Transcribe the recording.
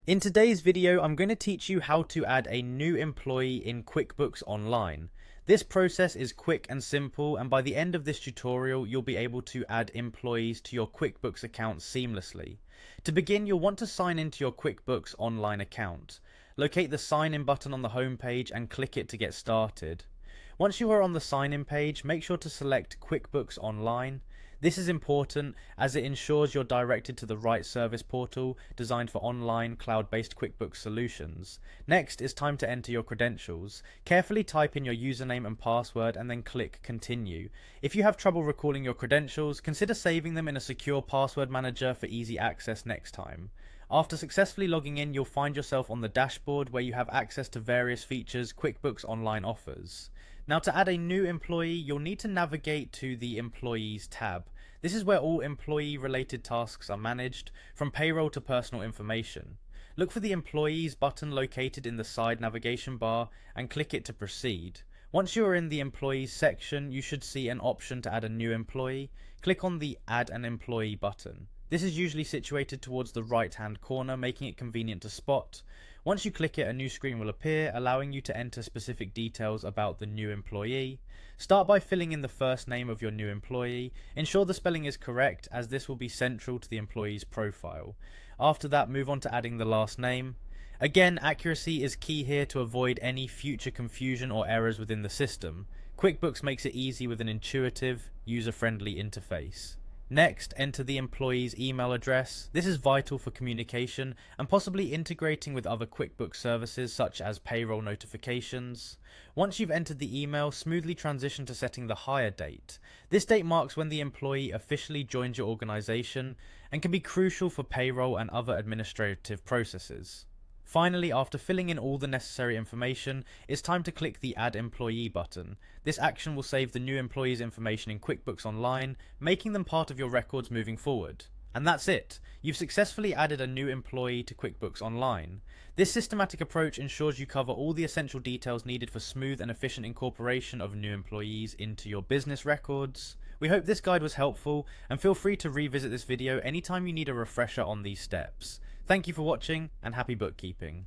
In today's video, I'm going to teach you how to add a new employee in QuickBooks Online. This process is quick and simple, and by the end of this tutorial, you'll be able to add employees to your QuickBooks account seamlessly. To begin, you'll want to sign into your QuickBooks Online account. Locate the Sign In button on the home page and click it to get started. Once you are on the sign in page, make sure to select QuickBooks Online. This is important as it ensures you're directed to the right service portal designed for online cloud-based QuickBooks solutions. Next, it's time to enter your credentials. Carefully type in your username and password and then click Continue. If you have trouble recalling your credentials, consider saving them in a secure password manager for easy access next time. After successfully logging in, you'll find yourself on the dashboard where you have access to various features QuickBooks Online offers. Now, to add a new employee, you'll need to navigate to the Employees tab. This is where all employee related tasks are managed, from payroll to personal information. Look for the Employees button located in the side navigation bar and click it to proceed. Once you are in the Employees section, you should see an option to add a new employee. Click on the Add an Employee button. This is usually situated towards the right hand corner, making it convenient to spot. Once you click it, a new screen will appear, allowing you to enter specific details about the new employee. Start by filling in the first name of your new employee. Ensure the spelling is correct, as this will be central to the employee's profile. After that, move on to adding the last name. Again, accuracy is key here to avoid any future confusion or errors within the system. QuickBooks makes it easy with an intuitive, user-friendly interface. Next, enter the employee's email address. This is vital for communication and possibly integrating with other QuickBooks services such as payroll notifications. Once you've entered the email, smoothly transition to setting the hire date. This date marks when the employee officially joins your organization and can be crucial for payroll and other administrative processes. Finally, after filling in all the necessary information, it's time to click the Add Employee button. This action will save the new employee's information in QuickBooks Online, making them part of your records moving forward. And that's it! You've successfully added a new employee to QuickBooks Online. This systematic approach ensures you cover all the essential details needed for smooth and efficient incorporation of new employees into your business records. We hope this guide was helpful, and feel free to revisit this video anytime you need a refresher on these steps. Thank you for watching, and happy bookkeeping.